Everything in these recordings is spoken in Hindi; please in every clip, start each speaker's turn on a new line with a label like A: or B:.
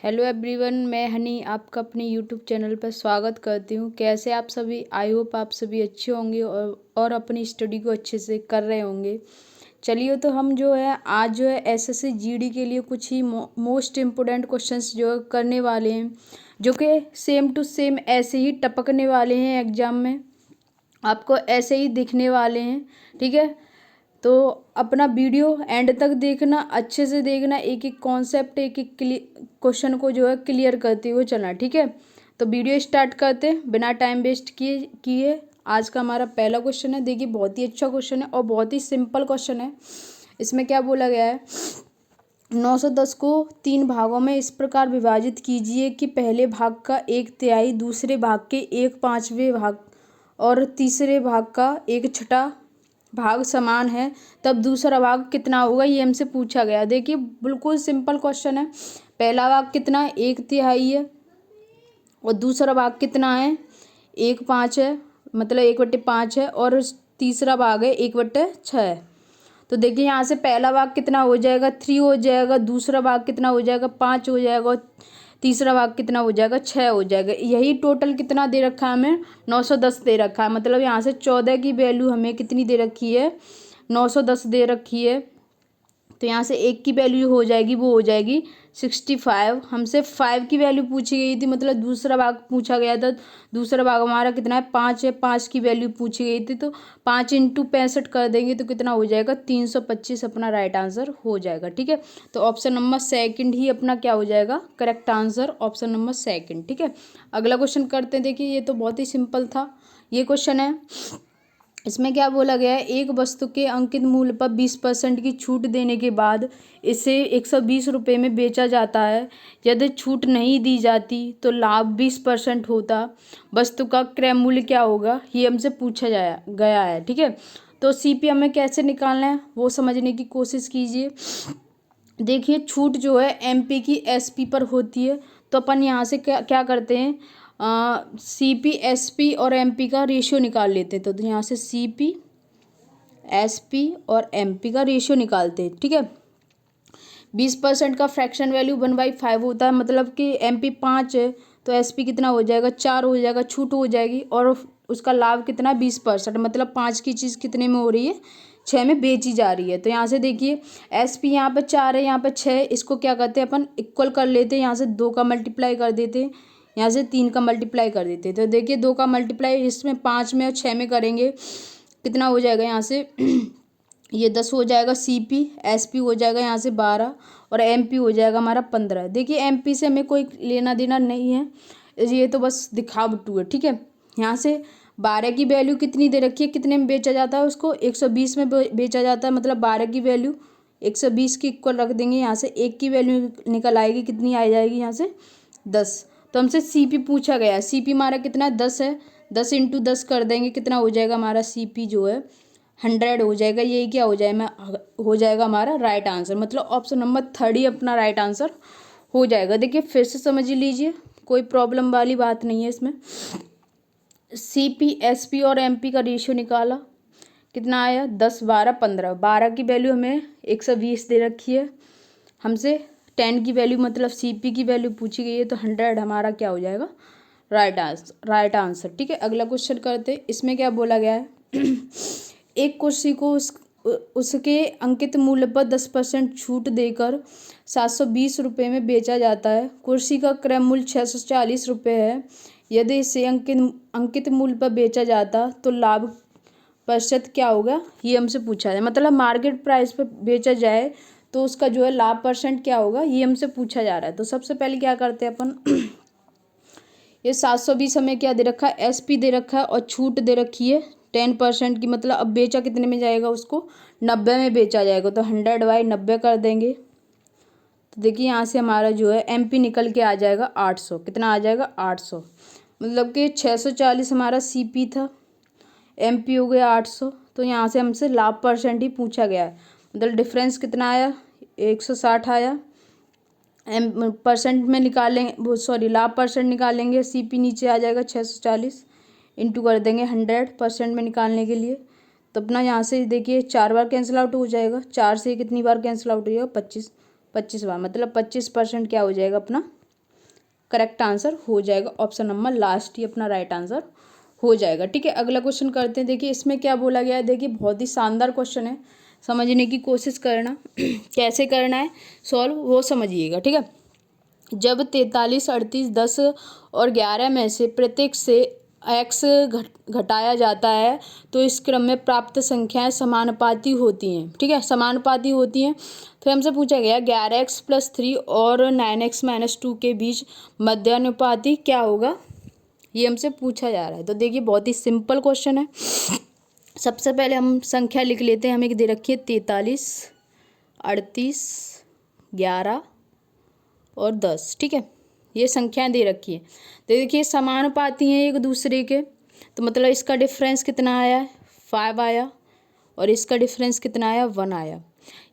A: हेलो एवरीवन, मैं हनी आपका अपने यूट्यूब चैनल पर स्वागत करती हूँ। कैसे आप सभी? आई होप आप सभी अच्छे होंगे और अपनी स्टडी को अच्छे से कर रहे होंगे। चलिए, तो हम जो है आज जो है एसएससी जीडी के लिए कुछ ही मोस्ट इम्पोर्टेंट क्वेश्चंस जो करने वाले हैं, जो कि सेम टू सेम ऐसे ही टपकने वाले हैं एग्जाम में, आपको ऐसे ही दिखने वाले हैं। ठीक है, तो अपना वीडियो एंड तक देखना, अच्छे से देखना, एक एक कॉन्सेप्ट, एक एक क्वेश्चन को जो है क्लियर करते हुए चलना। ठीक है, तो वीडियो स्टार्ट करते बिना टाइम वेस्ट किए। आज का हमारा पहला क्वेश्चन है। देखिए, बहुत ही अच्छा क्वेश्चन है और बहुत ही सिंपल क्वेश्चन है। इसमें क्या बोला गया है, 910 को 3 भागों में इस प्रकार विभाजित कीजिए कि पहले भाग का 1/3, दूसरे भाग के 1/5वें भाग और तीसरे भाग का 1/6 भाग समान है, तब दूसरा भाग कितना होगा, ये हमसे पूछा गया। देखिए, बिल्कुल सिंपल क्वेश्चन है। पहला भाग कितना है, 1/3 है, और दूसरा भाग कितना है, 1/5 है, मतलब 1/5 है, और तीसरा भाग है 1/6 है। तो देखिए, यहाँ से पहला भाग कितना हो जाएगा, 3 हो जाएगा, दूसरा भाग कितना हो जाएगा, 5 हो जाएगा, और तीसरा भाग कितना हो जाएगा, 6 हो जाएगा। यही टोटल कितना दे रखा है हमें, 910 दे रखा है। मतलब यहाँ से 14 की वैल्यू हमें कितनी दे रखी है, 910 दे रखी है। तो यहाँ से 1 की वैल्यू हो जाएगी, वो हो जाएगी 65। हमसे 5 की वैल्यू पूछी गई थी, मतलब दूसरा भाग पूछा गया था। दूसरा भाग हमारा कितना है, 5 है। 5 की वैल्यू पूछी गई थी, तो 5 × 65 कर देंगे तो कितना हो जाएगा, 325 अपना राइट आंसर हो जाएगा। ठीक है, तो ऑप्शन नंबर सेकंड ही अपना क्या हो जाएगा, correct answer, option number second. ठीक है, अगला क्वेश्चन करते हैं। देखिए, ये तो बहुत ही सिंपल था ये क्वेश्चन है। इसमें क्या बोला गया है, एक वस्तु के अंकित मूल्य पर 20% की छूट देने के बाद इसे 120 रुपये में बेचा जाता है। यदि छूट नहीं दी जाती तो लाभ 20% होता। वस्तु का क्रय मूल्य क्या होगा, ये हमसे पूछा गया है। ठीक है, तो सीपी हमें कैसे निकालना है वो समझने की कोशिश कीजिए। देखिए, छूट जो है एमपी की एसपी पर होती है, तो अपन यहाँ से क्या क्या करते हैं, सीपी एसपी और एमपी का रेशियो निकाल लेते हैं। तो यहाँ से सीपी एसपी और एमपी का रेशियो निकालते हैं। ठीक है, 20% का फ्रैक्शन वैल्यू 1/5 होता है, मतलब कि एमपी 5 है तो एसपी कितना हो जाएगा, 4 हो जाएगा, छूट हो जाएगी, और उसका लाभ कितना, 20%, मतलब 5 की चीज़ कितने में हो रही है, 6 में बेची जा रही है। तो यहाँ से देखिए, एसपी यहाँ पे 4 है, यहाँ पे 6 है, इसको क्या करते हैं अपन, इक्वल कर लेते हैं। यहाँ से 2 का मल्टीप्लाई कर देते हैं, यहाँ से 3 का मल्टीप्लाई कर देते हैं। तो देखिए, 2 का मल्टीप्लाई इसमें 5 में और 6 में करेंगे, कितना हो जाएगा यहाँ से ये 10 हो जाएगा। सीपी एसपी हो जाएगा यहाँ से 12, और एमपी हो जाएगा हमारा 15। देखिए, एमपी से हमें कोई लेना देना नहीं है, ये तो बस दिखावटू है। ठीक है, यहाँ से 12 की वैल्यू कितनी दे रखी है, कितने में बेचा जाता है उसको, 120 में बेचा जाता है, मतलब 12 की वैल्यू 120 की इक्वल रख देंगे। यहाँ से 1 की वैल्यू निकल आएगी, कितनी आ जाएगी यहाँ से 10। तो हमसे सीपी पूछा गया है, सीपी हमारा कितना है, 10 है, 10 × 10 कर देंगे, कितना हो जाएगा हमारा सीपी जो है 100 हो जाएगा। यही क्या हो जाएगा हमारा राइट आंसर, मतलब ऑप्शन नंबर 3 ही अपना राइट आंसर हो जाएगा। देखिए, फिर से समझ लीजिए, कोई प्रॉब्लम वाली बात नहीं है इसमें। सीपी एसपी और एमपी का रेशियो निकाला, कितना आया, 10 12 15। 12 की वैल्यू हमें 120 दे रखी है, हमसे 10 की वैल्यू मतलब सीपी की वैल्यू पूछी गई है, तो 100 हमारा क्या हो जाएगा, राइट आंसर। ठीक है, अगला क्वेश्चन करते। इसमें क्या बोला गया है एक कुर्सी को उसके अंकित मूल्य पर 10% छूट देकर 720 रुपये में बेचा जाता है। कुर्सी का क्रय मूल्य 640 रुपये है। यदि इसे अंकित मूल्य पर बेचा जाता तो लाभ प्रतिशत क्या होगा, ये हमसे पूछा है। मतलब मार्केट प्राइस पर बेचा जाए तो उसका जो है लाभ % क्या होगा, ये हमसे पूछा जा रहा है। तो सबसे पहले क्या करते हैं अपन ये 720 हमें क्या दे रखा है, एसपी दे रखा है, और छूट दे रखी है 10% की, मतलब अब बेचा कितने में जाएगा, उसको 90 में बेचा जाएगा, तो 100/90 कर देंगे। तो देखिए, यहाँ से हमारा जो है एमपी निकल के आ जाएगा 800। कितना आ जाएगा, 800, मतलब कि 640 हमारा सीपी था, एमपी हो गया 800। तो यहाँ से हमसे लाभ % ही पूछा गया है, मतलब डिफरेंस कितना आया, 160 आया। % में निकालेंगे, वो सॉरी लाभ % निकालेंगे, सीपी नीचे आ जाएगा 640, इंटू कर देंगे 100% में निकालने के लिए। तो अपना यहाँ से देखिए 4 बार कैंसिल आउट हो जाएगा, 4 से कितनी बार कैंसिल आउट हो जाएगा, 25 बार, मतलब 25% क्या हो जाएगा अपना करेक्ट आंसर हो जाएगा। ऑप्शन नंबर लास्ट ही अपना राइट आंसर हो जाएगा। ठीक है, अगला क्वेश्चन करते हैं। देखिए इसमें क्या बोला गया है, देखिए बहुत ही शानदार क्वेश्चन है, समझने की कोशिश करना कैसे करना है सॉल्व वो समझिएगा। ठीक है, जब 43, 38, 10 और 11 में से प्रत्येक से x घटाया जाता है तो इस क्रम में प्राप्त संख्याएं समानुपाती होती हैं। ठीक है, समानुपाती होती हैं। फिर हमसे पूछा गया 11x+3 और 9x-2 के बीच मध्यानुपाती क्या होगा, ये हमसे पूछा जा रहा है। तो देखिए बहुत ही सिंपल क्वेश्चन है। सबसे पहले हम संख्या लिख लेते हैं। हमें दे रखी है 43, 38, 11 और 10। ठीक है, ये संख्याएं दे रखी है। तो देखिए समानुपाती हैं एक दूसरे के, तो मतलब इसका डिफरेंस कितना आया, 5 आया, और इसका डिफरेंस कितना आया, 1 आया।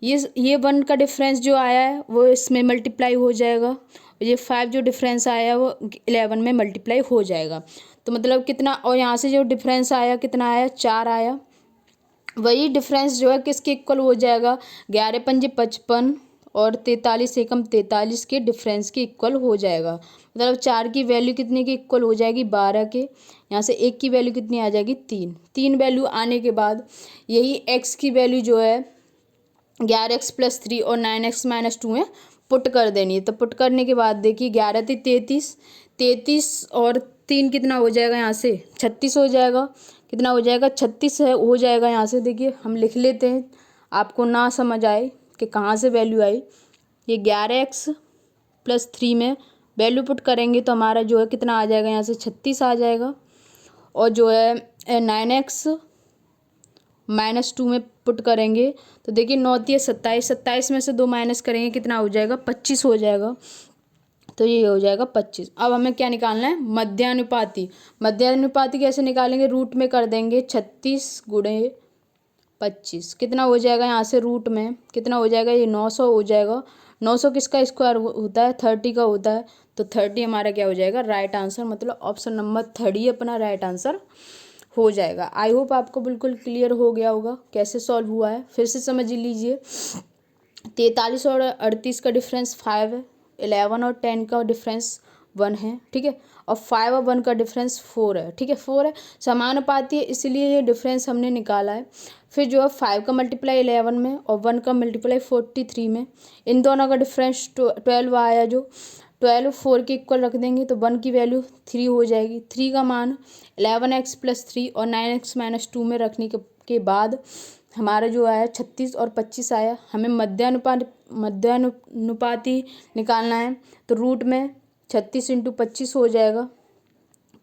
A: ये 1 का डिफरेंस जो आया है वो इसमें मल्टीप्लाई हो जाएगा, और ये 5 जो डिफरेंस आया वो 11 में मल्टीप्लाई हो जाएगा। तो मतलब कितना, और यहाँ से जो डिफरेंस आया कितना आया, 4 आया। वही डिफरेंस जो है किसके इक्वल हो जाएगा, 11 पंजे 55 और 43 एकम 43 के डिफरेंस के इक्वल हो जाएगा। मतलब 4 की वैल्यू कितने के इक्वल हो जाएगी, 12 के। यहाँ से 1 की वैल्यू कितनी आ जाएगी, 3। 3 वैल्यू आने के बाद यही x की वैल्यू जो है 11x+3 और 9x-2 में पुट कर देनी है। तो पुट करने के बाद देखिए 11 थी 33, 33 और 3 कितना हो जाएगा, यहाँ से 36 हो जाएगा। कितना हो जाएगा, 36 है हो जाएगा। यहाँ से देखिए हम लिख लेते हैं, आपको ना समझ आए कि कहाँ से वैल्यू आई। ये 11x+3 में वैल्यू पुट करेंगे तो हमारा जो है कितना आ जाएगा, यहाँ से 36 आ जाएगा। और जो है 9x-2 में पुट करेंगे तो देखिए 9 × 27, 27 में से 2 माइनस करेंगे कितना हो जाएगा, 25 हो जाएगा। तो ये हो जाएगा 25। अब हमें क्या निकालना है, मध्यानुपाती। मध्यानुपाती कैसे निकालेंगे, रूट में कर देंगे 36 × 25 कितना हो जाएगा, यहाँ से रूट में कितना हो जाएगा, ये 900 हो जाएगा। 900 किसका स्क्वायर होता है, 30 का होता है। तो 30 हमारा क्या हो जाएगा, राइट आंसर। मतलब ऑप्शन नंबर 30 अपना राइट आंसर हो जाएगा। आई होप आपको बिल्कुल क्लियर हो गया होगा कैसे सॉल्व हुआ है। फिर से समझ लीजिए, 43 और 38 का डिफरेंस 5 है, 11 और 10 का डिफरेंस 1 है। ठीक है, और 5 और 1 का डिफरेंस 4 है। ठीक है, 4 है, समानुपाती है, इसलिए ये डिफरेंस हमने निकाला है। फिर जो है 5 का मल्टीप्लाई 11 में और 1 का मल्टीप्लाई 43 में, इन दोनों का डिफरेंस 12 आया। जो 12 4 के इक्वल रख देंगे तो 1 की वैल्यू 3 हो जाएगी। 3 का मान 11x+3 और 9x-2 में रखने के बाद हमारा जो आया 36 और 25 आया। हमें मध्यानुपाती निकालना है, तो रूट में 36 × 25 हो जाएगा।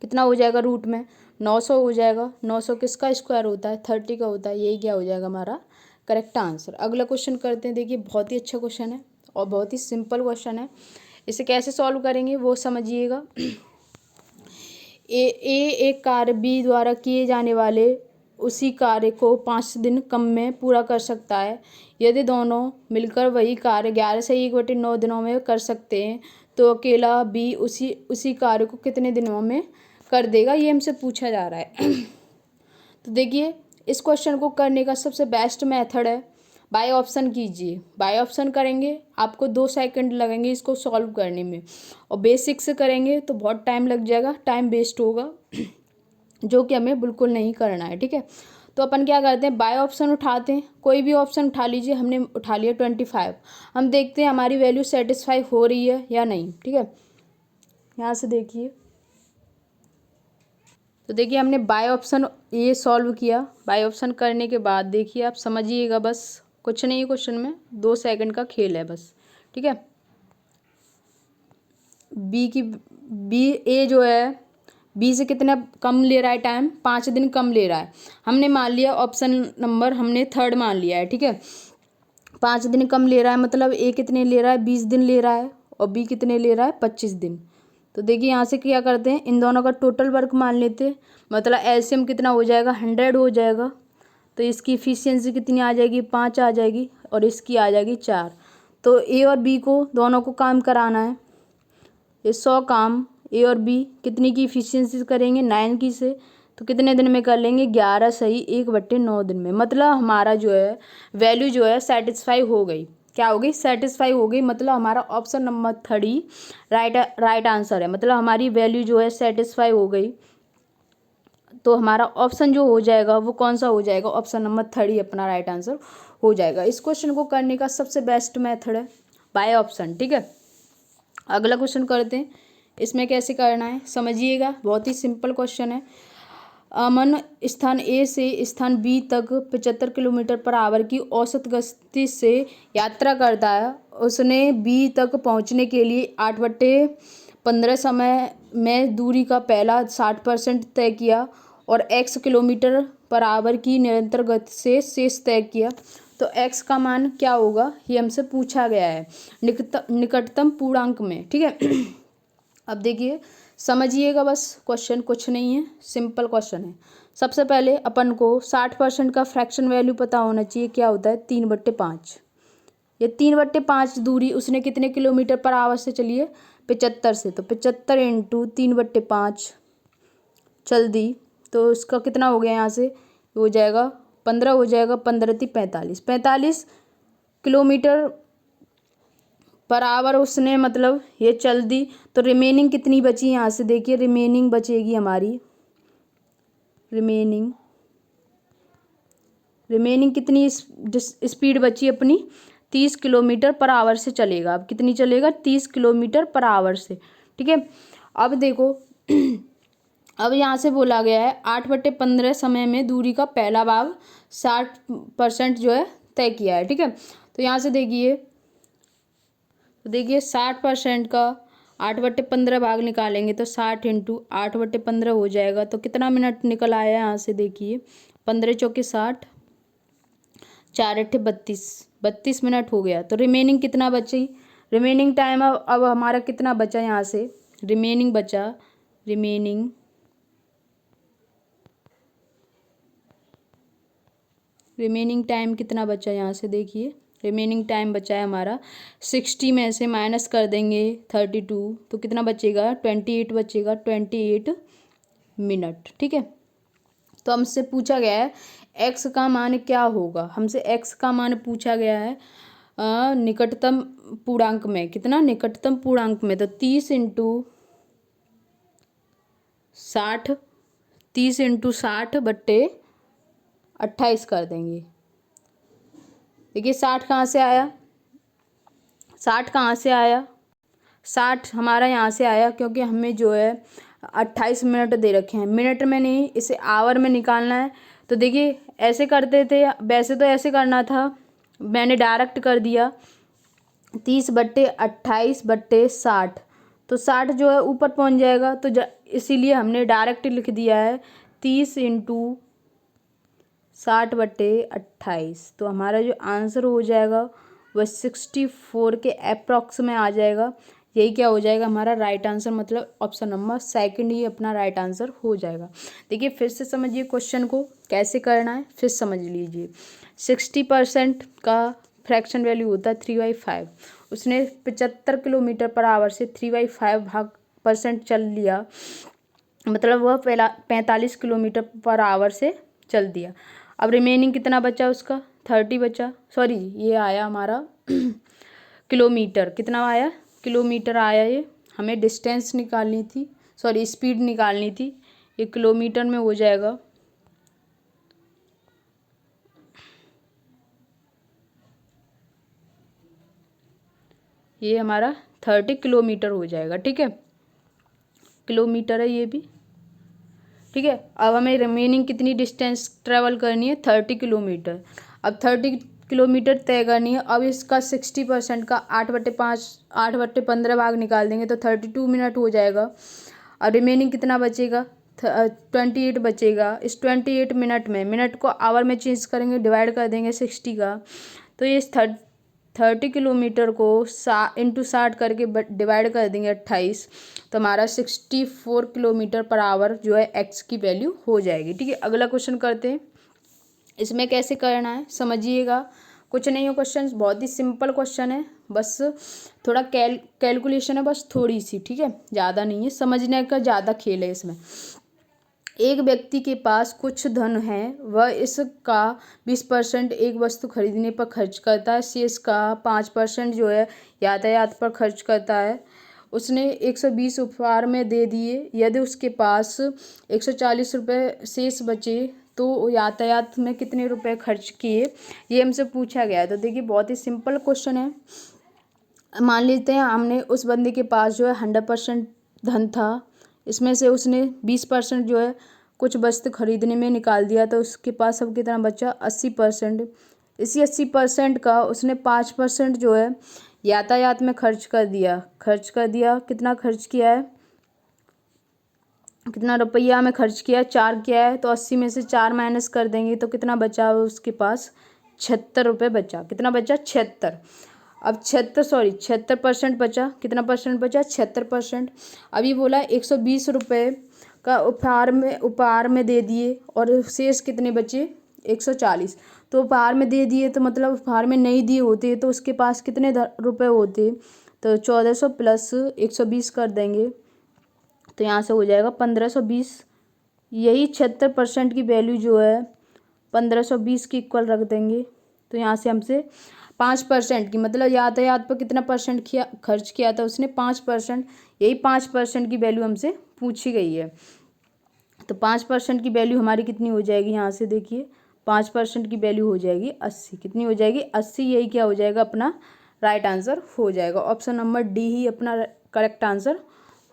A: कितना हो जाएगा, रूट में 900 हो जाएगा। 900 किसका स्क्वायर होता है, 30 का होता है। यही क्या हो जाएगा, हमारा करेक्ट आंसर। अगला क्वेश्चन करते हैं। देखिए बहुत ही अच्छा क्वेश्चन है और बहुत ही सिंपल क्वेश्चन है। इसे कैसे सॉल्व करेंगे वो समझिएगा। एक कार्य बी द्वारा किए जाने वाले उसी कार्य को 5 दिन कम में पूरा कर सकता है। यदि दोनों मिलकर वही कार्य 11 से 1/9 दिनों में कर सकते हैं तो अकेला बी उसी कार्य को कितने दिनों में कर देगा, ये हमसे पूछा जा रहा है। तो देखिए इस क्वेश्चन को करने का सबसे बेस्ट मेथड है बाय ऑप्शन कीजिए। बाय ऑप्शन करेंगे आपको 2 सेकंड लगेंगे इसको सॉल्व करने में, और बेसिक से करेंगे तो बहुत टाइम लग जाएगा, टाइम वेस्ट होगा, जो कि हमें बिल्कुल नहीं करना है। ठीक है, तो अपन क्या करते हैं, बाय ऑप्शन उठाते हैं। कोई भी ऑप्शन उठा लीजिए, हमने उठा लिया 25। हम देखते हैं हमारी वैल्यू सेटिस्फाई हो रही है या नहीं। ठीक है, यहाँ से देखिए, तो देखिए हमने बाय ऑप्शन ये सॉल्व किया। बाय ऑप्शन करने के बाद देखिए आप समझिएगा, बस कुछ नहीं है क्वेश्चन में, 2 सेकंड का खेल है बस। ठीक है, बी ए जो है बी से कितना कम ले रहा है टाइम, 5 दिन कम ले रहा है। हमने मान लिया ऑप्शन नंबर, हमने 3rd मान लिया है। ठीक है, 5 दिन कम ले रहा है, मतलब ए कितने ले रहा है, 20 दिन ले रहा है, और बी कितने ले रहा है, 25 दिन। तो देखिए यहाँ से क्या करते हैं, इन दोनों का टोटल वर्क मान लेते हैं, मतलब एलसीएम कितना हो जाएगा, 100 हो जाएगा। तो इसकी इफिशियंसी कितनी आ जाएगी, 5 आ जाएगी, और इसकी आ जाएगी 4। तो ए और बी को दोनों को काम कराना है। ये 100 काम ए और बी कितनी की इफिशियंसी करेंगे, 9 की से, तो कितने दिन में कर लेंगे, 11 सही 1/9 दिन में। मतलब हमारा जो है वैल्यू जो है सेटिस्फाई हो गई। क्या हो गई, सेटिस्फाई हो गई। मतलब हमारा ऑप्शन नंबर 3 राइट आंसर है। मतलब हमारी वैल्यू जो है सेटिस्फाई हो गई। तो हमारा ऑप्शन जो हो जाएगा वो कौन सा हो जाएगा, ऑप्शन नंबर 3 अपना राइट आंसर हो जाएगा। इस क्वेश्चन को करने का सबसे बेस्ट मेथड है बाय ऑप्शन। ठीक है, अगला क्वेश्चन करते हैं। इसमें कैसे करना है समझिएगा, बहुत ही सिंपल क्वेश्चन है। अमन स्थान ए से स्थान बी तक 75 किलोमीटर पर आवर की औसत गति से यात्रा करता है। उसने बी तक पहुंचने के लिए 8/15 समय में दूरी का पहला 60% तय किया और x किलोमीटर पर आवर की निरंतर गति से शेष तय किया। तो x का मान क्या होगा, ये हमसे पूछा गया है निकटतम पूर्णांक में। ठीक है, अब देखिए समझिएगा, बस क्वेश्चन कुछ नहीं है, सिंपल क्वेश्चन है। सबसे पहले अपन को 60% का फ्रैक्शन वैल्यू पता होना चाहिए। क्या होता है, 3/5। ये 3/5 दूरी उसने कितने किलोमीटर पर आवर से चली है, 75 से। तो 75 × 3/5 चल दी। तो इसका कितना हो गया, यहाँ से हो जाएगा 15 हो जाएगा, 15×3 = 45 किलोमीटर पर आवर उसने मतलब ये चल दी। तो रिमेनिंग कितनी बची, यहाँ से देखिए रिमेनिंग बचेगी हमारी, रिमेनिंग कितनी स्पीड बची अपनी, 30 किलोमीटर पर आवर से चलेगा। अब कितनी चलेगा, 30 किलोमीटर पर आवर से। ठीक है, अब देखो अब यहाँ से बोला गया है 8/15 समय में दूरी का पहला भाग 60% जो है तय किया है। ठीक है, तो यहाँ से देखिए 60% का 8/15 भाग निकालेंगे तो 60 × 8/15 हो जाएगा। तो कितना मिनट निकल आया यहाँ से देखिए, 15 चौके 60, 4 8 32 मिनट हो गया। तो रिमेनिंग कितना बची, रिमेनिंग टाइम अब हमारा कितना बचा, यहाँ से रिमेनिंग बचा, रिमेनिंग टाइम कितना बचा, यहाँ से देखिए रिमेनिंग टाइम बचा है हमारा 60 में से माइनस कर देंगे 32, तो कितना बचेगा, 28 बचेगा, 28 मिनट। ठीक है, तो हमसे पूछा गया है x का मान क्या होगा, हमसे x का मान पूछा गया है निकटतम पूर्णांक में। कितना, निकटतम पूर्णांक में। तो 30 × 60, 30 × 60/28 कर देंगे। देखिए 60 कहाँ से आया, 60 हमारा यहाँ से आया, क्योंकि हमें जो है 28 मिनट दे रखे हैं, मिनट में नहीं, इसे आवर में निकालना है। तो देखिए ऐसे करते थे, वैसे तो ऐसे करना था, मैंने डायरेक्ट कर दिया 30/28/60। तो 60 जो है ऊपर पहुँच जाएगा, तो इसीलिए हमने डायरेक्ट लिख दिया है 30 × 60/28। तो हमारा जो आंसर हो जाएगा वह 64 के अप्रॉक्स में आ जाएगा। यही क्या हो जाएगा हमारा राइट आंसर, मतलब ऑप्शन नंबर 2 ही अपना राइट आंसर हो जाएगा। देखिए फिर से समझिए क्वेश्चन को कैसे करना है, फिर समझ लीजिए। 60% का फ्रैक्शन वैल्यू होता है 3/5। उसने 75 किलोमीटर पर आवर से 3/5% चल लिया, मतलब वह 45 किलोमीटर पर आवर से चल दिया। अब रिमेनिंग कितना बचा उसका, 30 बचा, सॉरी ये आया हमारा किलोमीटर, कितना आया, किलोमीटर आया। ये हमें डिस्टेंस निकालनी थी, सॉरी स्पीड निकालनी थी, ये किलोमीटर में हो जाएगा। ये हमारा 30 किलोमीटर हो जाएगा। ठीक है, किलोमीटर है ये भी। ठीक है, अब हमें रिमेनिंग कितनी डिस्टेंस ट्रेवल करनी है, 30 किलोमीटर। अब 30 किलोमीटर तय करनी है। अब इसका 60% का 8/15 भाग निकाल देंगे तो 32 मिनट हो जाएगा। और रिमेनिंग कितना बचेगा, 28 बचेगा। इस 28 मिनट में, मिनट को आवर में चेंज करेंगे, डिवाइड कर देंगे 60 का। तो ये 30 किलोमीटर को × 60 करके डिवाइड कर देंगे 28, तो हमारा 64 किलोमीटर पर आवर जो है x की वैल्यू हो जाएगी। ठीक है, अगला क्वेश्चन करते हैं। इसमें कैसे करना है समझिएगा, कुछ नहीं है क्वेश्चन, बहुत ही सिंपल क्वेश्चन है, बस थोड़ा कैलकुलेशन है, बस थोड़ी सी। ठीक है, ज़्यादा नहीं है, समझने का ज़्यादा खेल है इसमें। एक व्यक्ति के पास कुछ धन है, वह इसका 20% एक वस्तु खरीदने पर खर्च करता है, शेष का 5% जो है यातायात पर खर्च करता है। उसने 120 उपहार में दे दिए। यदि उसके पास 140 रुपये शेष बचे तो यातायात में कितने रुपए खर्च किए, ये हमसे पूछा गया है। तो देखिए बहुत ही सिंपल क्वेश्चन है। मान लेते हैं हमने उस बंदे के पास जो है 100% धन था, इसमें से उसने 20% जो है कुछ वस्तु खरीदने में निकाल दिया, तो उसके पास अब कितना बचा 80%। इसी 80% का उसने 5% जो है यातायात में खर्च कर दिया। कितना खर्च किया है, कितना रुपया में खर्च किया, 4 किया है, तो 80 में से 4 माइनस कर देंगे तो कितना बचा उसके पास 76 रुपये बचा। कितना बचा 76। अब 76% बचा। कितना परसेंट बचा 76%। अभी बोला 120 रुपये का उपहार में दे दिए और शेष कितने बचे 140। तो उपहार में दे दिए तो मतलब उपहार में नहीं दिए होते तो उसके पास कितने रुपए होते, तो 1400 प्लस 120 कर देंगे तो यहाँ से हो जाएगा 1520। यही 76% की वैल्यू जो है 1520 की इक्वल रख देंगे। तो यहाँ से हमसे 5% की, मतलब यातायात पर कितना परसेंट खर्च किया था उसने 5%। यही 5% की वैल्यू हमसे पूछी गई है। तो 5% की वैल्यू हमारी कितनी हो जाएगी, यहाँ से देखिए 5% की वैल्यू हो जाएगी 80। कितनी हो जाएगी 80। यही क्या हो जाएगा अपना राइट आंसर हो जाएगा। ऑप्शन नंबर डी ही अपना करेक्ट आंसर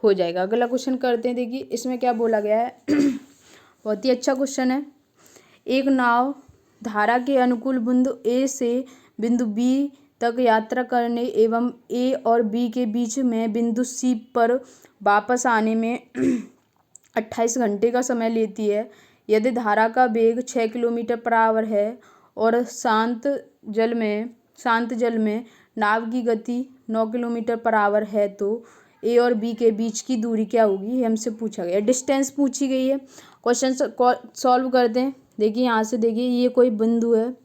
A: हो जाएगा। अगला क्वेश्चन करते हैं। देखिए इसमें क्या बोला गया है बहुत ही अच्छा क्वेश्चन है। एक नाव धारा के अनुकूल बिंदु ए से बिंदु बी तक यात्रा करने एवं ए और बी के बीच में बिंदु सी पर वापस आने में 28 घंटे का समय लेती है। यदि धारा का वेग 6 किलोमीटर पर आवर है और शांत जल में नाव की गति 9 किलोमीटर पर आवर है, तो ए और बी के बीच की दूरी क्या होगी, ये हमसे पूछा गया। डिस्टेंस पूछी गई है। क्वेश्चन सॉल्व करते हैं। देखिए यहाँ से देखिए ये कोई बिंदु है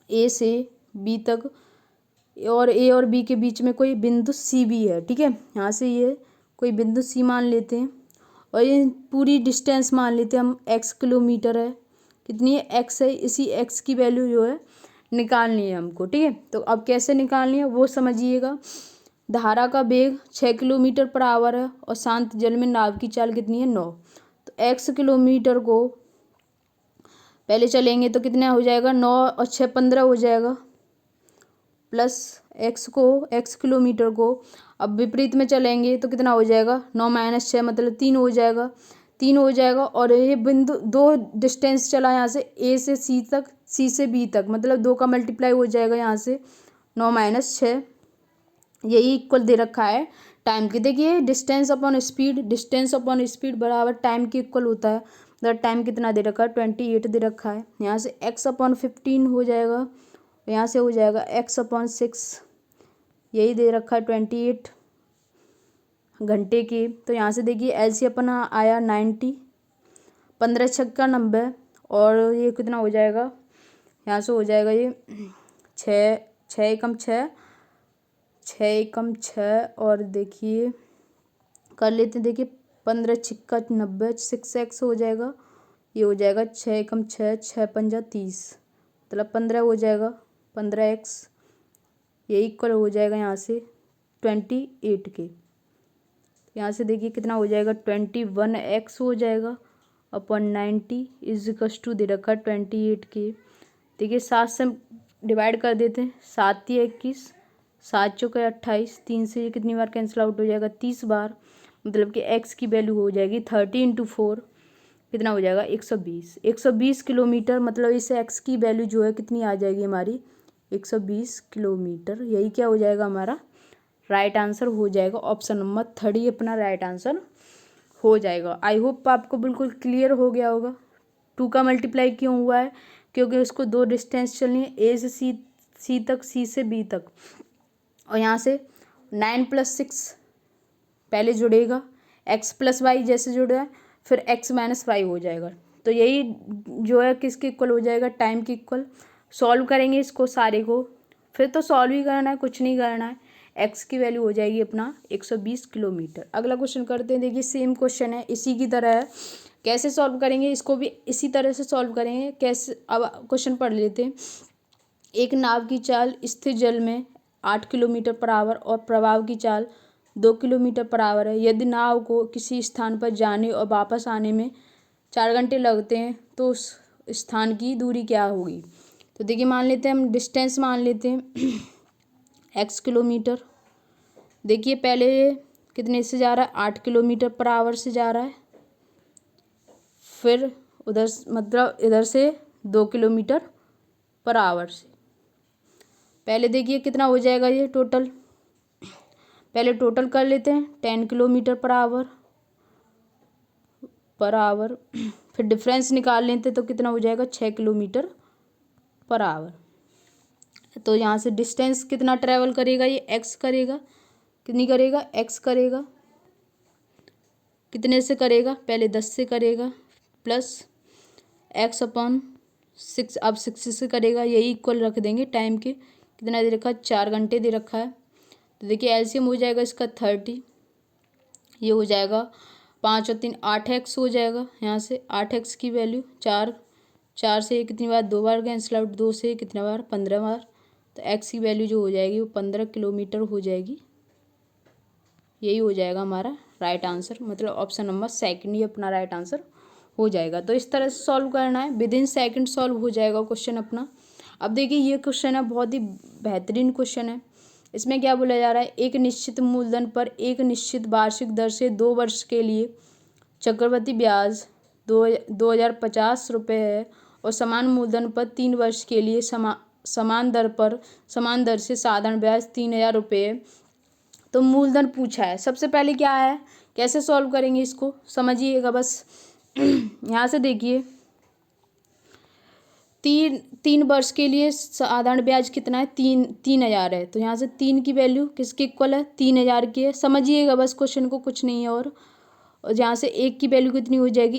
A: ए से बी तक और ए और बी के बीच में कोई बिंदु सी भी है। ठीक है, यहाँ से ये कोई बिंदु सी मान लेते हैं और ये पूरी डिस्टेंस मान लेते हैं हम x किलोमीटर है। कितनी है x है। इसी x की वैल्यू जो है निकालनी है हमको। ठीक है, तो अब कैसे निकालनी है वो समझिएगा। धारा का वेग 6 किलोमीटर पर आवर है और शांत जल में नाव की चाल कितनी है 9। तो x किलोमीटर को पहले चलेंगे तो कितना हो जाएगा 9 और 6 15 हो जाएगा, प्लस x किलोमीटर को अब विपरीत में चलेंगे तो कितना हो जाएगा 9 माइनस 6 मतलब 3 हो जाएगा। और ये बिंदु 2 डिस्टेंस चला यहाँ से a से c तक, c से b तक, मतलब 2 का मल्टीप्लाई हो जाएगा यहाँ से 9 माइनस 6। यही इक्वल दे रखा है टाइम की। देखिए डिस्टेंस अपॉन स्पीड बराबर टाइम के इक्वल होता है। मतलब टाइम कितना दे रखा है 28 दे रखा है। यहाँ से x/15 हो जाएगा, यहाँ से हो जाएगा x/6, यही दे रखा है 28 घंटे की। तो यहाँ से देखिए एलसी अपना आया 90, 15 छक्का 90 और ये कितना हो जाएगा, यहाँ से हो जाएगा ये 6 एकम 6 और देखिए कर लेते हैं। देखिए 15 छक्का 90, 6x हो जाएगा, ये हो जाएगा 6 एकम 6, 6 पंजा 30, मतलब 15 हो जाएगा 15x। ये इक्वल हो जाएगा यहाँ से 28 के। यहाँ से देखिए कितना हो जाएगा 21x हो जाएगा अपॉन 90 इजिकल्स टू दे रखा 28 के। देखिए 7 से डिवाइड कर देते हैं, 7 × 21, 7 × 28, 3 से ये कितनी बार कैंसिल आउट हो जाएगा 30 बार, मतलब कि x की वैल्यू हो जाएगी 30 × 4 कितना हो जाएगा 120 किलोमीटर। मतलब इस x की वैल्यू जो है कितनी आ जाएगी हमारी 120 किलोमीटर। यही क्या हो जाएगा हमारा राइट आंसर हो जाएगा। ऑप्शन नंबर 3 ही अपना राइट आंसर हो जाएगा। आई होप आपको बिल्कुल क्लियर हो गया होगा। 2 का मल्टीप्लाई क्यों हुआ है, क्योंकि उसको 2 डिस्टेंस चलनी है ए से सी तक, सी से बी तक, और यहाँ से 9 + 6 पहले जुड़ेगा, x + y जैसे जुड़ा है फिर x - y हो जाएगा। तो यही जो है किसके इक्वल हो जाएगा टाइम के इक्वल। सॉल्व करेंगे इसको सारे को, फिर तो सॉल्व ही करना है, कुछ नहीं करना है। एक्स की वैल्यू हो जाएगी अपना 120 किलोमीटर। अगला क्वेश्चन करते हैं। देखिए सेम क्वेश्चन है, इसी की तरह है। कैसे सॉल्व करेंगे इसको भी इसी तरह से सॉल्व करेंगे। कैसे, अब क्वेश्चन पढ़ लेते हैं। एक नाव की चाल स्थिर जल में 8 किलोमीटर पर आवर और प्रवाह की चाल 2 किलोमीटर पर आवर है। यदि नाव को किसी स्थान पर जाने और वापस आने में 4 घंटे लगते हैं तो उस स्थान की दूरी क्या होगी। तो देखिए मान लेते हैं, हम डिस्टेंस मान लेते हैं x किलोमीटर। देखिए पहले कितने से जा रहा है, 8 किलोमीटर पर आवर से जा रहा है। फिर उधर मतलब इधर से 2 किलोमीटर पर आवर से। पहले देखिए कितना हो जाएगा ये टोटल, पहले टोटल कर लेते हैं 10 किलोमीटर पर आवर। फिर डिफरेंस निकाल लेते तो कितना हो जाएगा 6 किलोमीटर पर आवर। तो यहाँ से डिस्टेंस कितना ट्रैवल करेगा, ये एक्स करेगा, कितनी करेगा, एक्स करेगा। कितने से करेगा, पहले 10 से करेगा प्लस एक्स अपॉन 6, अब 6 से करेगा, यही इक्वल रख देंगे टाइम के। कितना दे रखा है, 4 घंटे दे रखा है। तो देखिए एलसीएम हो जाएगा इसका 30, ये हो जाएगा 5 और 3 8x हो जाएगा। यहाँ से 8x की वैल्यू 4 से कितनी बार, 2 बार कैंसिल आउट, 2 से कितने बार, 15 बार। तो x की वैल्यू जो हो जाएगी वो 15 किलोमीटर हो जाएगी। यही हो जाएगा हमारा राइट आंसर, मतलब ऑप्शन नंबर सेकंड ही अपना राइट आंसर हो जाएगा। तो इस तरह से सॉल्व करना है, विद इन सेकेंड सॉल्व हो जाएगा क्वेश्चन अपना। अब देखिए ये क्वेश्चन है, बहुत ही बेहतरीन क्वेश्चन है। इसमें क्या बोला जा रहा है, एक निश्चित मूलधन पर एक निश्चित वार्षिक दर से 2 वर्ष के लिए चक्रवृद्धि ब्याज 2050 रुपये है और समान मूलधन पर 3 वर्ष के लिए समान दर से साधारण ब्याज 3000 रुपये है। तो मूलधन पूछा है। सबसे पहले क्या है, कैसे सॉल्व करेंगे इसको समझिएगा बस। यहाँ से देखिए 3 वर्ष के लिए साधारण ब्याज कितना है, 3000 है। तो यहाँ से 3 की वैल्यू किसके इक्वल है, 3000 की है। समझिएगा बस क्वेश्चन को, कुछ नहीं है। और यहाँ से 1 की वैल्यू कितनी हो जाएगी,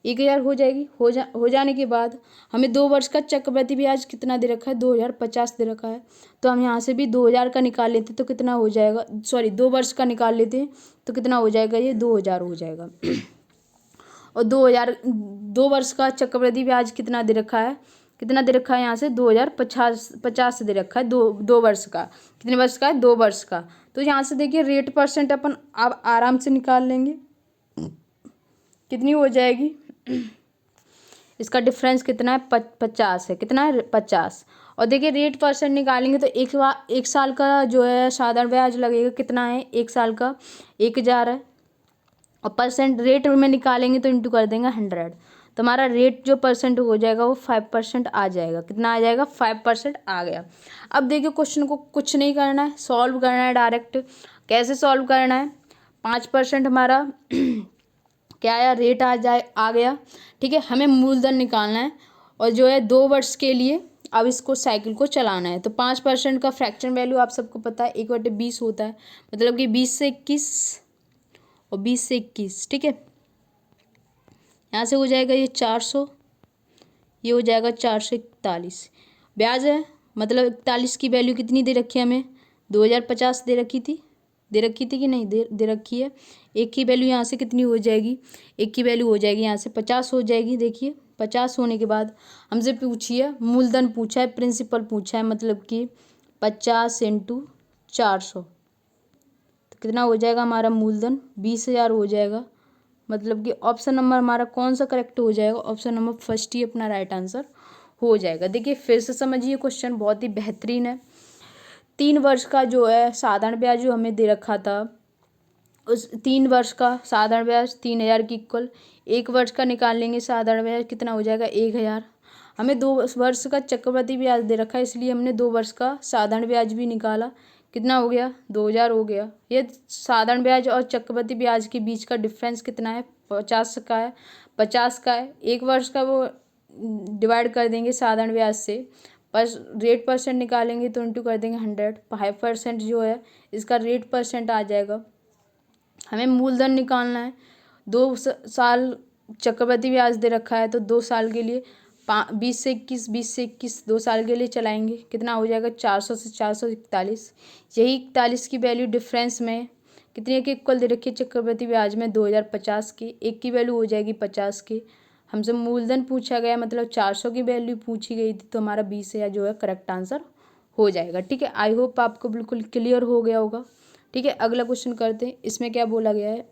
A: 1000 हो जाएगी। हो जाने के बाद हमें 2 वर्ष का चक्रवृद्धि ब्याज कितना दे रखा है, 2050 दे रखा है। तो हम यहाँ से भी 2000 का निकाल लेते तो कितना हो जाएगा, सॉरी 2 वर्ष का निकाल लेते हैं तो कितना हो जाएगा, ये 2000 हो जाएगा। और 2 वर्ष का चक्रवृद्धि ब्याज कितना दे रखा है, यहाँ से 2050 दे रखा है। दो वर्ष का, कितने वर्ष का है, 2 वर्ष का। तो यहाँ से देखिए रेट परसेंट अपन अब आराम से निकाल लेंगे, कितनी हो जाएगी। इसका डिफरेंस कितना है, 50 है। कितना है, 50। और देखिए रेट परसेंट निकालेंगे तो एक साल का जो है साधारण ब्याज लगेगा, कितना है, 1 साल का 1000 है। और परसेंट रेट में निकालेंगे तो इंटू कर देंगे 100। तो हमारा रेट जो परसेंट हो जाएगा वो 5% आ जाएगा। कितना आ जाएगा, 5% आ गया। अब देखिए क्वेश्चन को कुछ नहीं करना है, सॉल्व करना है डायरेक्ट। कैसे सॉल्व करना है, 5% हमारा क्या आया, रेट आ गया। ठीक है, हमें मूलधन निकालना है और जो है 2 वर्ष के लिए अब इसको साइकिल को चलाना है। तो 5% का फ्रैक्शन वैल्यू आप सबको पता है 1/20 होता है, मतलब कि 20 से 21 और 20 से 21। ठीक है, यहाँ से हो जाएगा ये 400, ये हो जाएगा 441। ब्याज है मतलब 41 की वैल्यू कितनी दे रखी है हमें, 2050 दे रखी थी कि नहीं, दे रखी है। 1 की वैल्यू यहाँ से कितनी हो जाएगी, 1 की वैल्यू हो जाएगी यहाँ से 50 हो जाएगी। देखिए 50 होने के बाद हमसे पूछिए, मूलधन पूछा है, प्रिंसिपल पूछा है, मतलब कि 50 × 400 तो कितना हो जाएगा हमारा मूलधन, 20,000 हो जाएगा। मतलब कि ऑप्शन नंबर हमारा कौन सा करेक्ट हो जाएगा, ऑप्शन नंबर फर्स्ट ही अपना राइट आंसर हो जाएगा। देखिए फिर से समझिए, क्वेश्चन बहुत ही बेहतरीन है। 3 वर्ष का जो है साधारण ब्याज जो हमें दे रखा था, उस 3 वर्ष का साधारण ब्याज 3000 की इक्वल 1 वर्ष का निकाल लेंगे साधारण ब्याज, कितना हो जाएगा 1000। हमें 2 वर्ष का चक्रवृद्धि ब्याज दे रखा है, इसलिए हमने 2 वर्ष का साधारण ब्याज भी निकाला। कितना हो गया, 2000 हो गया। ये साधारण ब्याज और चक्रवृद्धि ब्याज के बीच का डिफरेंस कितना है, 50 का है। 50 का है, 1 वर्ष का वो डिवाइड कर देंगे साधारण ब्याज से, पर रेट परसेंट निकालेंगे तो इंटू कर देंगे 100। 5% जो है इसका रेट परसेंट आ जाएगा। हमें मूलधन निकालना है, 2 साल चक्रवृद्धि ब्याज दे रखा है तो 2 साल के लिए 20 से 21, 20 से 21 2 साल के लिए चलाएंगे, कितना हो जाएगा 400 से 441। यही 41 की वैल्यू डिफरेंस में कितने के इक्वल दे रखी है चक्रवृद्धि ब्याज में 2050 की। एक की वैल्यू हो जाएगी 50 की। हमसे मूलधन पूछा गया, मतलब 400 की वैल्यू पूछी गई थी, तो हमारा 20 जो है करेक्ट आंसर हो जाएगा। ठीक है, आई होप आपको बिल्कुल क्लियर हो गया होगा। ठीक है, अगला क्वेश्चन करते हैं। इसमें क्या बोला गया है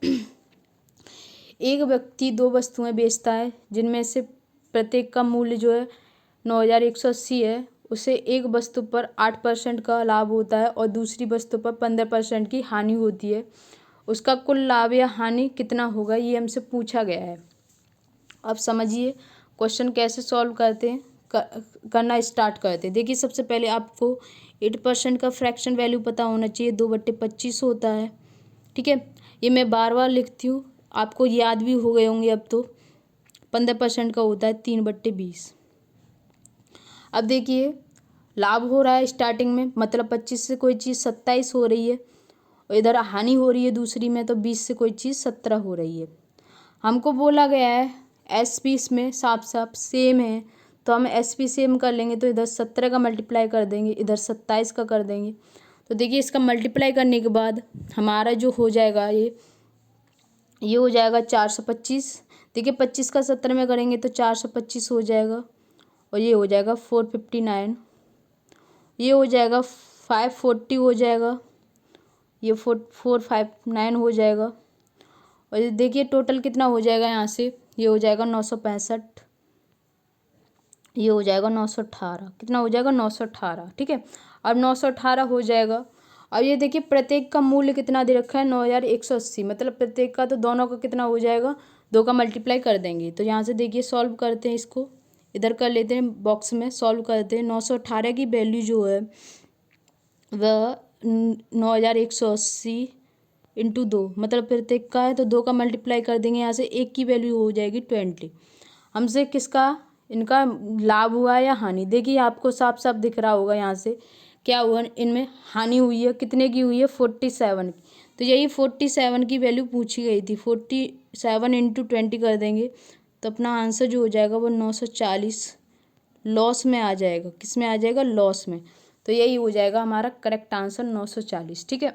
A: एक व्यक्ति 2 वस्तुएं बेचता है जिनमें से प्रत्येक का मूल्य जो है 9180 है। उसे एक वस्तु पर 8% का लाभ होता है और दूसरी वस्तु पर 15% की हानि होती है। उसका कुल लाभ या हानि कितना होगा, ये हमसे पूछा गया है। अब समझिए क्वेश्चन कैसे सॉल्व करते हैं, करना स्टार्ट करते हैं। देखिए, सबसे पहले आपको 8% का फ्रैक्शन वैल्यू पता होना चाहिए, 2/25 होता है। ठीक है, ये मैं बार बार लिखती हूँ, आपको याद भी हो गए होंगे अब तो। 15% का होता है 3/20। अब देखिए, लाभ हो रहा है स्टार्टिंग में, मतलब 25 से कोई चीज़ 27 हो रही है, और इधर हानि हो रही है दूसरी में, तो 20 से कोई चीज़ 17 हो रही है। हमको बोला गया है SP इसमें साफ साफ सेम है, तो हम SP सेम कर लेंगे, तो इधर 17 का मल्टीप्लाई कर देंगे, इधर 27 का कर देंगे। तो देखिए, इसका मल्टीप्लाई करने के बाद हमारा जो हो जाएगा ये हो जाएगा 425। देखिए, 25 का 17 में करेंगे तो 425 हो जाएगा, और ये हो जाएगा 459, ये हो जाएगा 540 हो जाएगा, ये 459 हो जाएगा, और ये देखिए टोटल कितना हो जाएगा यहाँ से, ये हो जाएगा 965, ये हो जाएगा 918, कितना हो जाएगा 918। ठीक है, अब 918 हो जाएगा। अब ये देखिए प्रत्येक का मूल्य कितना दे रखा है 9180, मतलब प्रत्येक का, तो दोनों का कितना हो जाएगा, 2 का मल्टीप्लाई कर देंगे। तो यहाँ से देखिए सॉल्व करते हैं, इसको इधर कर लेते हैं, बॉक्स में सॉल्व करते हैं। 918 की वैल्यू जो है वह 9180 इंटू 2, मतलब प्रत्येक का है तो 2 का मल्टीप्लाई कर देंगे। यहाँ से एक की वैल्यू हो जाएगी 20। हमसे किसका, इनका लाभ हुआ या हानि। देखिए, आपको साफ साफ दिख रहा होगा यहाँ से क्या हुआ, इनमें हानि हुई है। कितने की हुई है, 47 की। तो यही 47 की वैल्यू पूछी गई थी, 47 इंटू 20 कर देंगे, तो अपना आंसर जो हो जाएगा वो 940 लॉस में आ जाएगा। किस में आ जाएगा, लॉस में। तो यही हो जाएगा हमारा करेक्ट आंसर 940। ठीक है,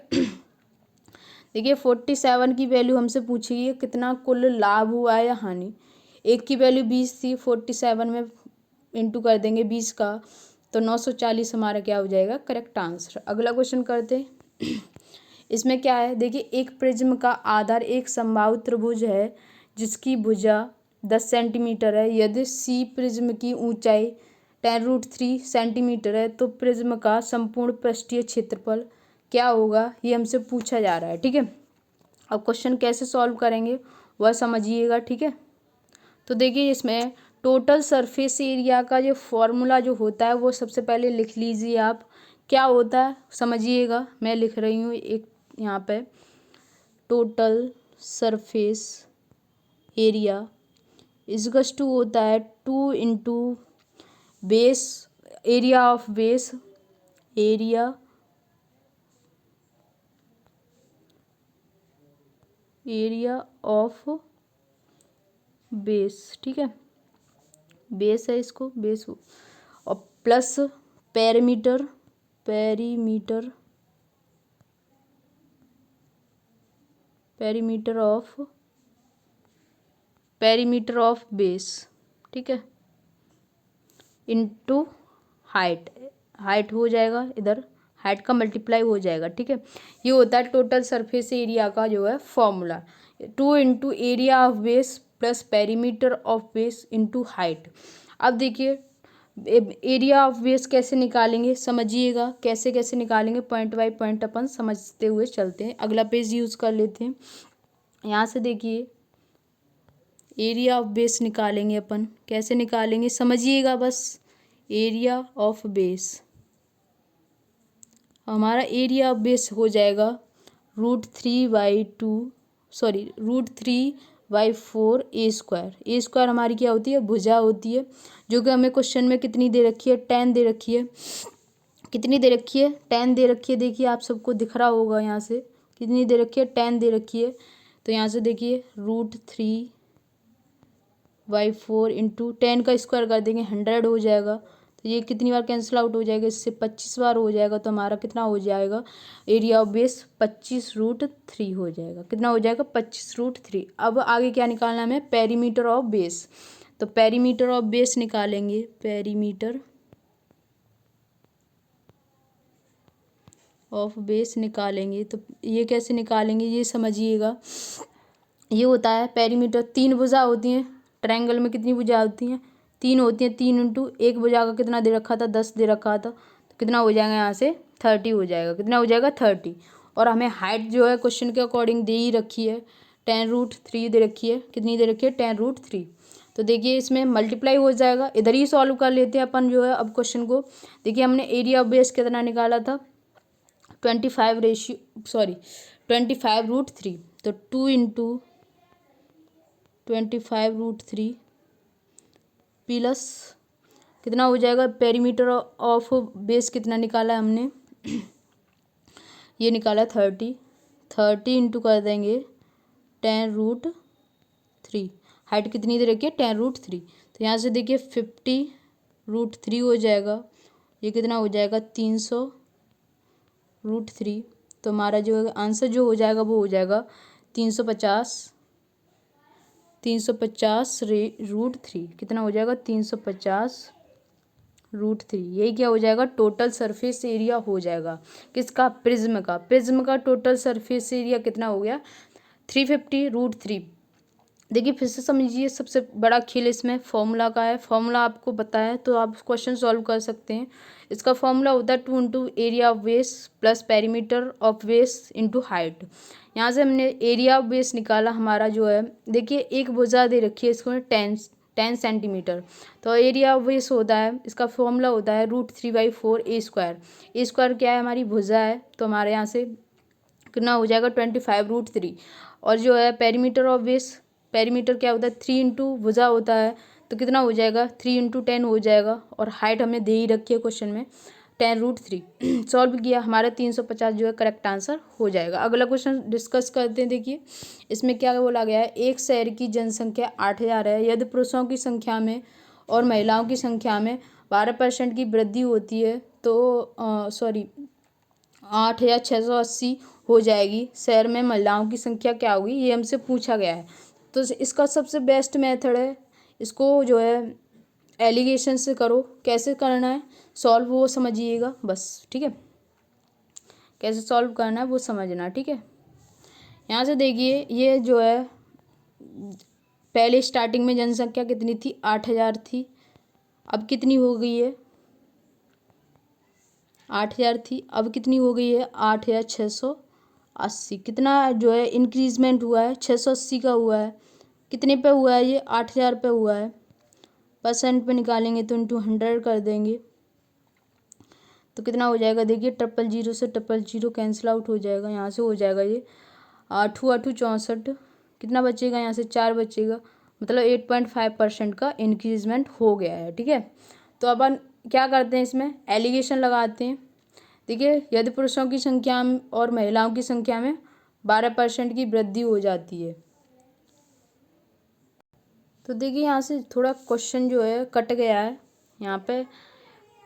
A: देखिए 47 की वैल्यू हमसे पूछी गई है कितना कुल लाभ हुआ है या हानि। एक की वैल्यू 20 थी, 47 में इंटू कर देंगे 20 का, तो 940 हमारा क्या हो जाएगा, करेक्ट आंसर। अगला क्वेश्चन करते हैं। इसमें क्या है, देखिए एक प्रिज्म का आधार एक समबाहु त्रिभुज है जिसकी भुजा 10 सेंटीमीटर है। यदि सी प्रिज्म की ऊंचाई 10√3 सेंटीमीटर है तो प्रिज्म का संपूर्ण पृष्ठीय क्षेत्रफल क्या होगा, ये हमसे पूछा जा रहा है। ठीक है, अब क्वेश्चन कैसे सॉल्व करेंगे वह समझिएगा। ठीक है, तो देखिए इसमें टोटल सरफेस एरिया का जो फॉर्मूला जो होता है वो सबसे पहले लिख लीजिए आप। क्या होता है समझिएगा, मैं लिख रही हूँ एक यहाँ पे, टोटल सरफेस एरिया इजकस टू होता है 2 into base area of base, area of base. ठीक है, बेस है, इसको बेस, और प्लस पेरीमीटर ऑफ बेस। ठीक है, इनटू हाइट हो जाएगा, इधर हाइट का मल्टीप्लाई हो जाएगा। ठीक है, ये होता है टोटल सरफेस एरिया का जो है formula, 2 into area of base plus perimeter of base into height. अब देखिए एरिया ऑफ बेस कैसे निकालेंगे, समझिएगा कैसे कैसे निकालेंगे, पॉइंट बाय पॉइंट अपन समझते हुए चलते हैं। अगला पेज यूज़ कर लेते हैं। यहाँ से देखिए एरिया ऑफ बेस निकालेंगे अपन, कैसे निकालेंगे समझिएगा बस। एरिया ऑफ बेस, हमारा एरिया ऑफ बेस हो जाएगा √3/4 ए स्क्वायर। ए स्क्वायर हमारी क्या होती है, भुजा होती है, जो कि हमें क्वेश्चन में कितनी दे रखी है, 10 दे रखी है। कितनी दे रखी है, 10 दे रखी है। देखिए आप सबको दिख रहा होगा यहाँ से कितनी दे रखी है, 10 दे रखी है। तो यहाँ से देखिए √3 बाई 4 इंटू 10 का स्क्वायर कर देंगे 100 हो जाएगा। तो ये कितनी बार कैंसिल आउट हो जाएगा, इससे 25 बार हो जाएगा। तो हमारा कितना हो जाएगा, एरिया ऑफ बेस 25√3 हो जाएगा। कितना हो जाएगा, 25√3। अब आगे क्या निकालना है हमें, पेरीमीटर ऑफ बेस। तो पेरीमीटर ऑफ बेस निकालेंगे, पेरीमीटर ऑफ बेस निकालेंगे। तो ये कैसे निकालेंगे, ये समझिएगा। ये होता है पेरीमीटर, 3 भुजा होती हैं ट्रायंगल में। कितनी भुजा होती हैं, 3 होती हैं। 3 इंटू 1 भुजा का कितना दे रखा था, 10 दे रखा था। तो कितना हो जाएगा यहाँ से 30 हो जाएगा। कितना हो जाएगा 30। और हमें हाइट जो है क्वेश्चन के अकॉर्डिंग दे ही रखी है, 10√3 दे रखी है। कितनी दे रखी है, 10√3। तो देखिए इसमें मल्टीप्लाई हो जाएगा। इधर ही सॉल्व कर लेते हैं अपन जो है अब क्वेश्चन को। देखिए हमने एरिया ऑफ बेस कितना निकाला था, 25√3। तो 2 इंटू 25√3 प्लस कितना हो जाएगा, पेरीमीटर ऑफ बेस कितना निकाला है हमने, ये निकाला 30 इंटू कर देंगे 10√3। हाइट कितनी दे रखी है, 10√3। तो यहाँ से देखिए 50√3 हो जाएगा। ये कितना हो जाएगा, 300√3। तो हमारा जो आंसर जो हो जाएगा वो हो जाएगा 350√3। कितना हो जाएगा, 350√3। यही क्या हो जाएगा, टोटल सरफेस एरिया हो जाएगा। किसका, प्रिज्म का। प्रिज्म का टोटल सरफेस एरिया कितना हो गया, 350√3। देखिए फिर से समझिए, सबसे बड़ा खेल इसमें फॉर्मूला का है। फॉर्मूला आपको पता है तो आप क्वेश्चन सॉल्व कर सकते हैं। इसका फॉर्मूला होता है 2 into area of base plus perimeter of base into height. यहाँ से हमने एरिया ऑफ बेस निकाला हमारा जो है, देखिए एक भुजा दे रखी है इसको 10 सेंटीमीटर। तो एरिया ऑफ बेस होता है, इसका फॉर्मूला होता है √3/4 ए स्क्वायर। ए स्क्वायर क्या है, हमारी भुजा है। तो हमारे यहाँ से कितना हो जाएगा, 25√3। और जो है पेरीमीटर ऑफ बेस, पेरीमीटर क्या होता है, 3 इंटू भुजा होता है। तो कितना हो जाएगा, 3 इंटू 10 हो जाएगा। और हाइट हमने दे ही रखी है क्वेश्चन में, 10√3। सॉल्व किया, हमारा 350 जो है करेक्ट आंसर हो जाएगा। अगला क्वेश्चन डिस्कस करते हैं। देखिए इसमें क्या बोला गया है, एक शहर की जनसंख्या 8000 है। यदि पुरुषों की संख्या में और महिलाओं की संख्या में 12% की वृद्धि होती है तो 8680 हो जाएगी। शहर में महिलाओं की संख्या क्या होगी, ये हमसे पूछा गया है। तो इसका सबसे बेस्ट मेथड है, इसको जो है एलिगेशन से करो। कैसे करना है सॉल्व वो समझिएगा बस, ठीक है। कैसे सॉल्व करना है वो समझना, ठीक है। यहाँ से देखिए ये जो है पहले स्टार्टिंग में जनसंख्या कितनी थी, 8000 थी। अब कितनी हो गई है, 8000 थी, अब कितनी हो गई है, 8680। कितना जो है इंक्रीजमेंट हुआ है, 680 का हुआ है। कितने पे हुआ है ये, 8000 पे हुआ है। परसेंट पे निकालेंगे तो इंटू 100 कर देंगे तो कितना हो जाएगा, देखिए 000 से 000 कैंसिल आउट हो जाएगा। यहाँ से हो जाएगा ये 8 8 64। कितना बचेगा, यहाँ से 4 बचेगा। मतलब 8.5% का इंक्रीजमेंट हो गया है, ठीक है। तो अपन क्या करते हैं, इसमें एलिगेशन लगाते हैं। देखिए यदि पुरुषों की संख्या और महिलाओं की संख्या में 12% की वृद्धि हो जाती है। तो देखिए यहाँ से थोड़ा क्वेश्चन जो है कट गया है। यहाँ पे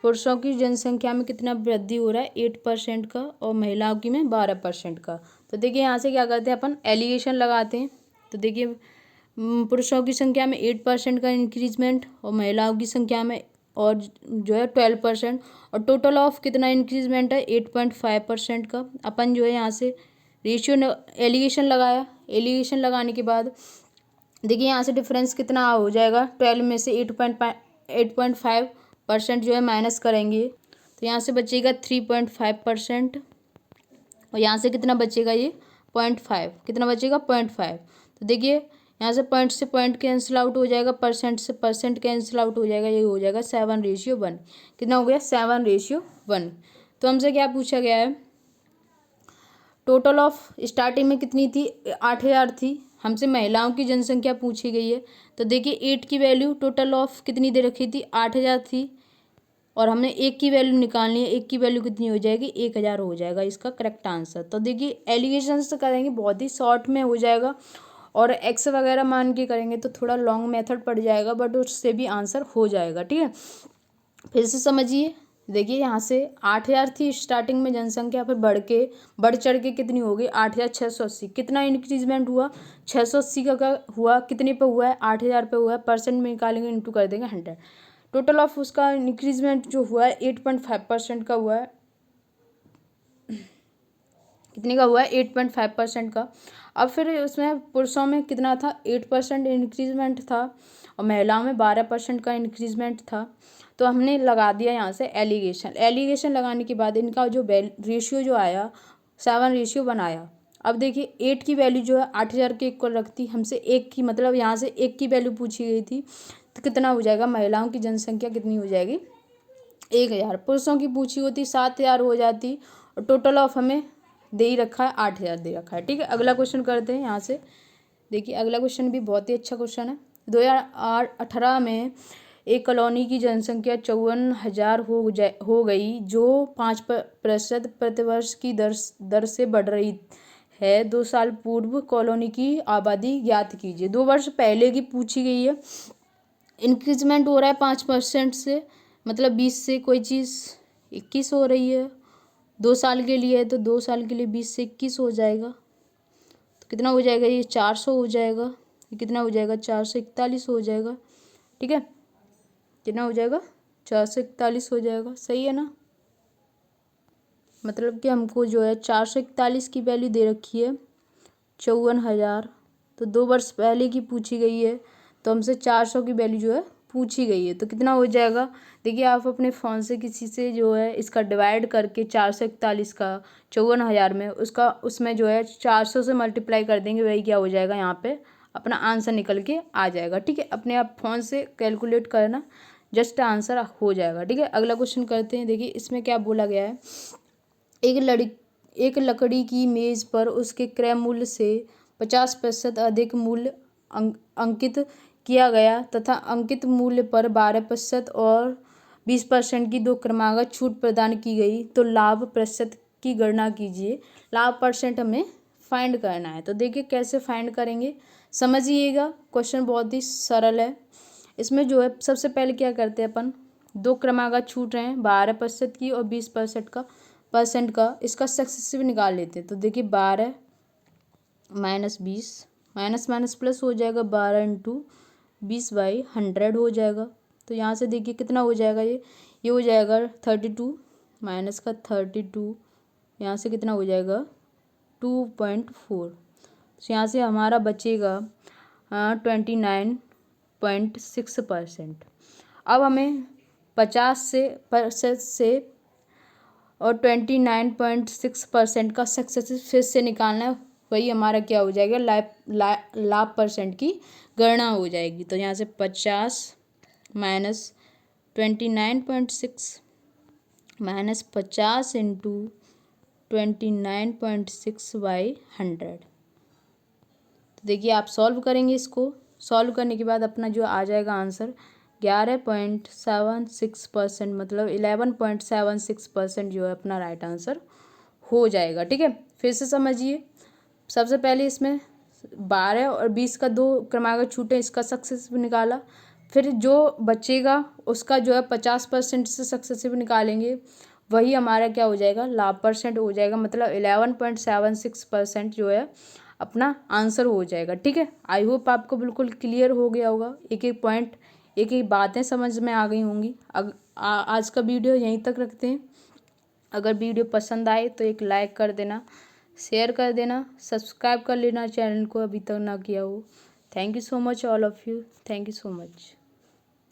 A: पुरुषों की जनसंख्या में कितना वृद्धि हो रहा है, 8% का, और महिलाओं की में 12% का। तो देखिए यहाँ से क्या करते हैं, अपन एलिगेशन लगाते हैं। तो देखिए पुरुषों की संख्या में 8% का इंक्रीजमेंट और महिलाओं की संख्या में और जो है 12%, और टोटल ऑफ कितना इंक्रीजमेंट है, 8.5% का। अपन जो है यहाँ से रेशियो एलिगेशन लगाया। एलिगेशन लगाने के बाद देखिए यहाँ से डिफरेंस कितना हो जाएगा, 12 में से 8.5% जो है माइनस करेंगे तो यहाँ से बचेगा 3.5%। और यहाँ से कितना बचेगा, ये 0.5। कितना बचेगा, 0.5। तो देखिए यहाँ से पॉइंट से पॉइंट कैंसिल आउट हो जाएगा, परसेंट से परसेंट कैंसिल आउट हो जाएगा। ये हो जाएगा 7:1। कितना हो गया, 7:1। तो हमसे क्या पूछा गया है, टोटल ऑफ स्टार्टिंग में कितनी थी, 8000 थी। हमसे महिलाओं की जनसंख्या पूछी गई है। तो देखिए 8 की वैल्यू टोटल ऑफ कितनी दे रखी थी, 8000 थी। और हमने 1 की वैल्यू निकालनी है। 1 की वैल्यू कितनी हो जाएगी, 1000 हो जाएगा इसका करेक्ट आंसर। तो देखिए एलिगेशन से करेंगे, बहुत ही शॉर्ट में हो जाएगा और एक्स वगैरह मान के करेंगे तो थोड़ा लॉन्ग मेथड पड़ जाएगा, बट उससे भी आंसर हो जाएगा। ठीक है, फिर से समझिए। देखिए यहाँ से 8,000 थी स्टार्टिंग में जनसंख्या, फिर बढ़ चढ़ के कितनी हो गई 8,680। कितना इंक्रीजमेंट हुआ 680 का हुआ, कितने पे हुआ है 8,000 पे हुआ है, परसेंट में निकालेंगे इंटू कर देंगे 100। टोटल ऑफ उसका इंक्रीजमेंट जो हुआ है 8.5% का हुआ है। कितने का हुआ है 8.5% का। अब फिर उसमें पुरुषों में कितना था 8% इंक्रीजमेंट था और महिलाओं में 12% का इंक्रीजमेंट था। तो हमने लगा दिया यहाँ से एलिगेशन लगाने के बाद इनका जो रेशियो जो आया 7:1 आया। अब देखिए 8 की वैल्यू जो है 8,000 के इक्वल रखती, हमसे 1 की मतलब यहाँ से 1 की वैल्यू पूछी गई थी, तो कितना हो जाएगा महिलाओं की जनसंख्या कितनी हो जाएगी 1,000। पुरुषों की पूछी होती 7,000 हो जाती, और टोटल ऑफ हमें दे ही रखा है 8,000 दे रखा है। ठीक है, अगला क्वेश्चन करते हैं यहाँ से। देखिए अगला क्वेश्चन भी बहुत ही अच्छा क्वेश्चन है। 2018 में एक कॉलोनी की जनसंख्या 54,000 हो गई, जो 5% प्रतिवर्ष की दर से बढ़ रही है। 2 साल पूर्व कॉलोनी की आबादी ज्ञात कीजिए। 2 वर्ष पहले की पूछी गई है। इंक्रीजमेंट हो रहा है 5% से, मतलब 20 से कोई चीज़ 21 हो रही है। 2 साल के लिए है तो 2 साल के लिए 20 से 21 हो जाएगा, तो कितना हो जाएगा ये 400 हो जाएगा। ये कितना हो जाएगा 441 हो जाएगा। ठीक है, कितना हो जाएगा 441 हो जाएगा। सही है ना, मतलब कि हमको जो है 441 की वैल्यू दे रखी है 54,000, तो 2 वर्ष पहले की पूछी गई है, तो हमसे 400 की वैल्यू जो है पूछी गई है, तो कितना हो जाएगा। देखिए आप अपने फ़ोन से किसी से जो है इसका डिवाइड करके 441 का 54,000 में उसमें जो है 400 से मल्टीप्लाई कर देंगे, वही क्या हो जाएगा यहाँ पे अपना आंसर निकल के आ जाएगा। ठीक है, अपने आप फ़ोन से कैलकुलेट करना, जस्ट आंसर हो जाएगा। ठीक है, अगला क्वेश्चन करते हैं। देखिए इसमें क्या बोला गया है, एक लकड़ी की मेज़ पर उसके क्रय मूल्य से 50% अधिक मूल्य अंकित किया गया तथा अंकित मूल्य पर 12% और 20% की 2 क्रमागत छूट प्रदान की गई, तो लाभ प्रतिशत की गणना कीजिए। लाभ परसेंट हमें फाइंड करना है, तो देखिए कैसे फाइंड करेंगे समझिएगा। क्वेश्चन बहुत ही सरल है। इसमें जो है सबसे पहले क्या करते हैं अपन, 2 क्रमागत छूट रहे हैं 12% की और 20% का इसका सक्सेसिव निकाल लेते हैं। तो देखिए 12 माइनस 20 माइनस माइनस प्लस हो जाएगा, 12 इंटू 20/100 हो जाएगा। तो यहाँ से देखिए कितना हो जाएगा, ये हो जाएगा 32 माइनस का 32, यहाँ से कितना हो जाएगा 2.4। तो यहाँ से हमारा बचेगा 29.6%। अब हमें 50% से और 29.6% का सक्सेसिव फिर से निकालना है, वही हमारा क्या हो जाएगा लाभ परसेंट की गणना हो जाएगी। तो यहाँ से 50 माइनस 29.6 माइनस 50 इंटू 29.6/100। तो देखिए आप सॉल्व करेंगे, इसको सॉल्व करने के बाद अपना जो आ जाएगा आंसर 11.76%, मतलब 11.76% जो है अपना राइट आंसर हो जाएगा। ठीक है, फिर से समझिए। सबसे पहले इसमें 12 और 20 का 2 क्रमागत छूटे, इसका सक्सेसिव निकाला। फिर जो बचेगा उसका जो है 50% से सक्सेसिव निकालेंगे, वही हमारा क्या हो जाएगा लाभ परसेंट हो जाएगा, मतलब 11.76% जो है अपना आंसर हो जाएगा। ठीक है, आई होप आपको बिल्कुल क्लियर हो गया होगा, एक एक पॉइंट एक एक बातें समझ में आ गई होंगी। आज का वीडियो यहीं तक रखते हैं। अगर वीडियो पसंद आए तो एक लाइक कर देना, शेयर कर देना, सब्सक्राइब कर लेना चैनल को अभी तक ना किया हो। Thank you so much all of you, thank you so much.